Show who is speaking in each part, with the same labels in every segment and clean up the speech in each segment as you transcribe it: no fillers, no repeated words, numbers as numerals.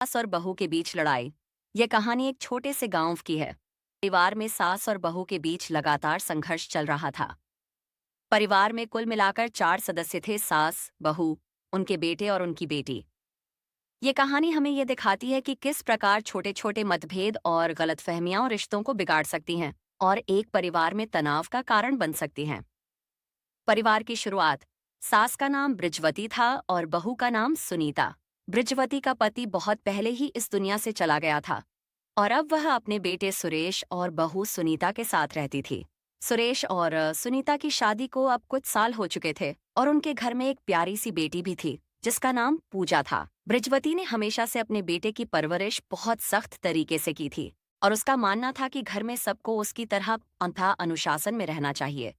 Speaker 1: सास और बहू के बीच लड़ाई। यह कहानी एक छोटे से गांव की है। परिवार में सास और बहू के बीच लगातार संघर्ष चल रहा था। परिवार में कुल मिलाकर 4 सदस्य थे, सास, बहू, उनके बेटे और उनकी बेटी। ये कहानी हमें ये दिखाती है कि किस प्रकार छोटे छोटे मतभेद और गलतफहमियां रिश्तों को बिगाड़ सकती हैं और एक परिवार में तनाव का कारण बन सकती हैं। परिवार की शुरुआत। सास का नाम बृजवती था और बहू का नाम सुनीता। बृजवती का पति बहुत पहले ही इस दुनिया से चला गया था और अब वह अपने बेटे सुरेश और बहू सुनीता के साथ रहती थी। सुरेश और सुनीता की शादी को अब कुछ साल हो चुके थे और उनके घर में एक प्यारी सी बेटी भी थी जिसका नाम पूजा था। बृजवती ने हमेशा से अपने बेटे की परवरिश बहुत सख्त तरीके से की थी और उसका मानना था कि घर में सबको उसकी तरह अंधा अनुशासन में रहना चाहिए।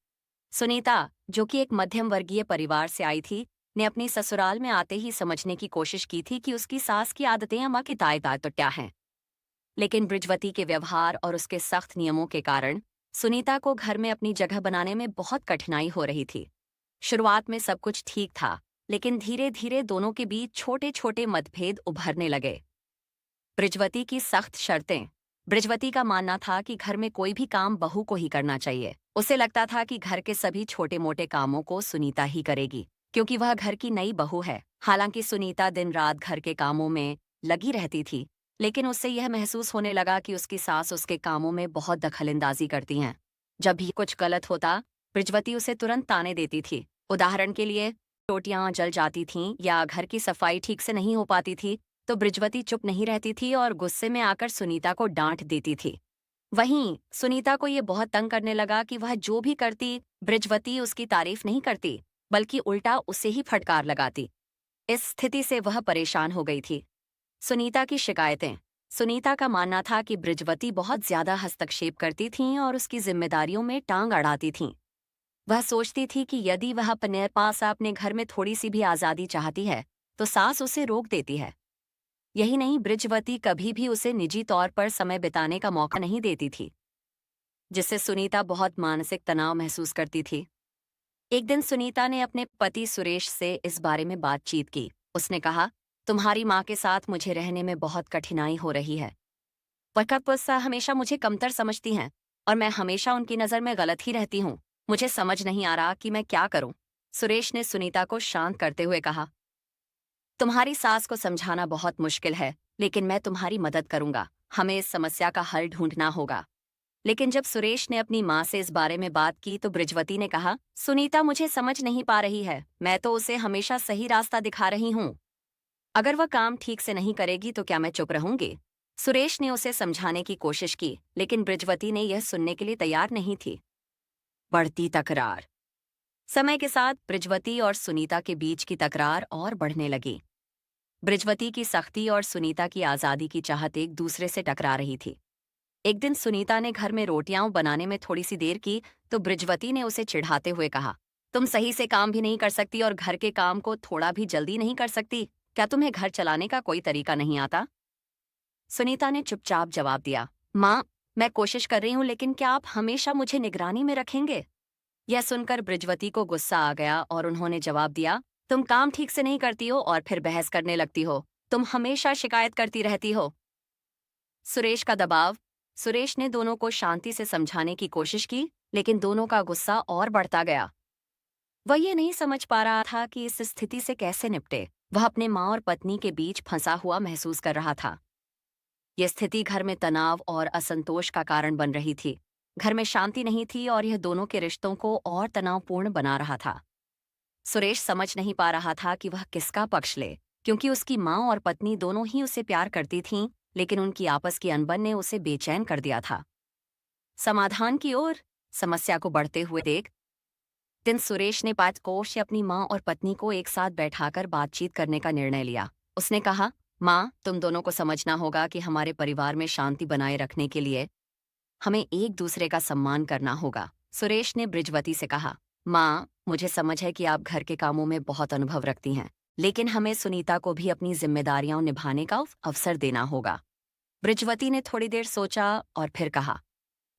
Speaker 1: सुनीता, जो कि एक मध्यम वर्गीय परिवार से आई थी, ने अपनी ससुराल में आते ही समझने की कोशिश की थी कि उसकी सास की आदतें अम्मा की तायदाद तो क्या हैं। लेकिन बृजवती के व्यवहार और उसके सख्त नियमों के कारण सुनीता को घर में अपनी जगह बनाने में बहुत कठिनाई हो रही थी। शुरुआत में सब कुछ ठीक था, लेकिन धीरे धीरे दोनों के बीच छोटे छोटे मतभेद उभरने लगे। बृजवती की सख्त शर्तें। बृजवती का मानना था कि घर में कोई भी काम बहू को ही करना चाहिए। उसे लगता था कि घर के सभी छोटे मोटे कामों को सुनीता ही करेगी, क्योंकि वह घर की नई बहू है। हालांकि सुनीता दिन रात घर के कामों में लगी रहती थी, लेकिन उससे यह महसूस होने लगा कि उसकी सास उसके कामों में बहुत दखलंदाजी करती हैं। जब भी कुछ गलत होता, बृजवती उसे तुरंत ताने देती थी। उदाहरण के लिए, रोटियां जल जाती थीं या घर की सफाई ठीक से नहीं हो पाती थी, तो बृजवती चुप नहीं रहती थी और गुस्से में आकर सुनीता को डांट देती थी। वहीं सुनीता को ये बहुत तंग करने लगा कि वह जो भी करती, बृजवती उसकी तारीफ नहीं करती, बल्कि उल्टा उसे ही फटकार लगाती। इस स्थिति से वह परेशान हो गई थी। सुनीता की शिकायतें। सुनीता का मानना था कि बृजवती बहुत ज्यादा हस्तक्षेप करती थीं और उसकी जिम्मेदारियों में टांग अड़ाती थीं। वह सोचती थी कि यदि वह अपने पास अपने घर में थोड़ी सी भी आज़ादी चाहती है, तो सास उसे रोक देती है। यही नहीं, बृजवती कभी भी उसे निजी तौर पर समय बिताने का मौका नहीं देती थी, जिससे सुनीता बहुत मानसिक तनाव महसूस करती थी। एक दिन सुनीता ने अपने पति सुरेश से इस बारे में बातचीत की। उसने कहा, तुम्हारी माँ के साथ मुझे रहने में बहुत कठिनाई हो रही है। वह हमेशा मुझे कमतर समझती हैं और मैं हमेशा उनकी नज़र में गलत ही रहती हूँ। मुझे समझ नहीं आ रहा कि मैं क्या करूँ। सुरेश ने सुनीता को शांत करते हुए कहा, तुम्हारी सास को समझाना बहुत मुश्किल है, लेकिन मैं तुम्हारी मदद करूंगा। हमें इस समस्या का हल ढूंढना होगा। लेकिन जब सुरेश ने अपनी माँ से इस बारे में बात की तो बृजवती ने कहा, सुनीता मुझे समझ नहीं पा रही है। मैं तो उसे हमेशा सही रास्ता दिखा रही हूँ। अगर वह काम ठीक से नहीं करेगी तो क्या मैं चुप रहूंगी? सुरेश ने उसे समझाने की कोशिश की, लेकिन बृजवती ने यह सुनने के लिए तैयार नहीं थी। बढ़ती तकरार। समय के साथ बृजवती और सुनीता के बीच की तकरार और बढ़ने लगी। बृजवती की सख्ती और सुनीता की आज़ादी की चाहत एक दूसरे से टकरा रही थी। एक दिन सुनीता ने घर में रोटियां बनाने में थोड़ी सी देर की तो बृजवती ने उसे चिढ़ाते हुए कहा, तुम सही से काम भी नहीं कर सकती और घर के काम को थोड़ा भी जल्दी नहीं कर सकती। क्या तुम्हें घर चलाने का कोई तरीका नहीं आता? सुनीता ने चुपचाप जवाब दिया, माँ, मैं कोशिश कर रही हूँ, लेकिन क्या आप हमेशा मुझे निगरानी में रखेंगे? यह सुनकर बृजवती को गुस्सा आ गया और उन्होंने जवाब दिया, तुम काम ठीक से नहीं करती हो और फिर बहस करने लगती हो। तुम हमेशा शिकायत करती रहती हो। सुरेश का दबाव। सुरेश ने दोनों को शांति से समझाने की कोशिश की, लेकिन दोनों का गुस्सा और बढ़ता गया। वह ये नहीं समझ पा रहा था कि इस स्थिति से कैसे निपटे। वह अपने माँ और पत्नी के बीच फंसा हुआ महसूस कर रहा था। यह स्थिति घर में तनाव और असंतोष का कारण बन रही थी। घर में शांति नहीं थी और यह दोनों के रिश्तों को और तनावपूर्ण बना रहा था। सुरेश समझ नहीं पा रहा था कि वह किसका पक्ष ले, क्योंकि उसकी माँ और पत्नी दोनों ही उसे प्यार करती थीं, लेकिन उनकी आपस की अनबन ने उसे बेचैन कर दिया था। समाधान की ओर। समस्या को बढ़ते हुए देख दिन सुरेश ने 5 कोष से अपनी माँ और पत्नी को एक साथ बैठाकर बातचीत करने का निर्णय लिया। उसने कहा, माँ, तुम दोनों को समझना होगा कि हमारे परिवार में शांति बनाए रखने के लिए हमें एक दूसरे का सम्मान करना होगा। सुरेश ने बृजवती से कहा, माँ, मुझे समझ है कि आप घर के कामों में बहुत अनुभव रखती हैं, लेकिन हमें सुनीता को भी अपनी जिम्मेदारियां निभाने का अवसर देना होगा। बृजवती ने थोड़ी देर सोचा और फिर कहा,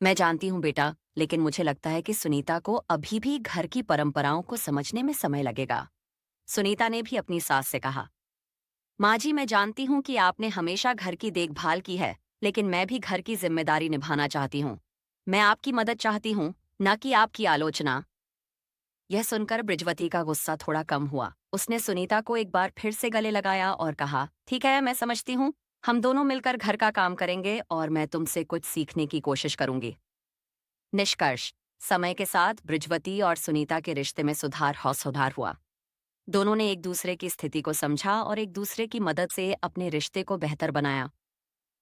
Speaker 1: मैं जानती हूँ बेटा, लेकिन मुझे लगता है कि सुनीता को अभी भी घर की परंपराओं को समझने में समय लगेगा। सुनीता ने भी अपनी सास से कहा, माँ जी, मैं जानती हूँ कि आपने हमेशा घर की देखभाल की है, लेकिन मैं भी घर की जिम्मेदारी निभाना चाहती हूँ। मैं आपकी मदद चाहती हूँ, न कि आपकी आलोचना। यह सुनकर बृजवती का गुस्सा थोड़ा कम हुआ। उसने सुनीता को एक बार फिर से गले लगाया और कहा, ठीक है, मैं समझती हूँ। हम दोनों मिलकर घर का काम करेंगे और मैं तुमसे कुछ सीखने की कोशिश करूंगी। निष्कर्ष। समय के साथ बृजवती और सुनीता के रिश्ते में सुधार हुआ। दोनों ने एक दूसरे की स्थिति को समझा और एक दूसरे की मदद से अपने रिश्ते को बेहतर बनाया।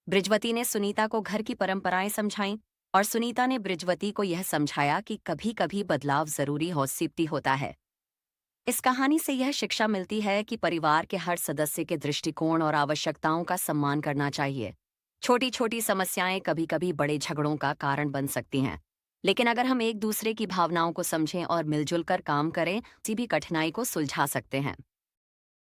Speaker 1: बृजवती ने सुनीता को घर की परंपराएं समझाईं और सुनीता ने बृजवती को यह समझाया कि कभी-कभी बदलाव जरूरी हो सिप्ती होता है। इस कहानी से यह शिक्षा मिलती है कि परिवार के हर सदस्य के दृष्टिकोण और आवश्यकताओं का सम्मान करना चाहिए। छोटी-छोटी समस्याएं कभी-कभी बड़े झगड़ों का कारण बन सकती हैं, लेकिन अगर हम एक दूसरे की भावनाओं को समझें और मिलजुल कर काम करें, किसी भी कठिनाई को सुलझा सकते हैं।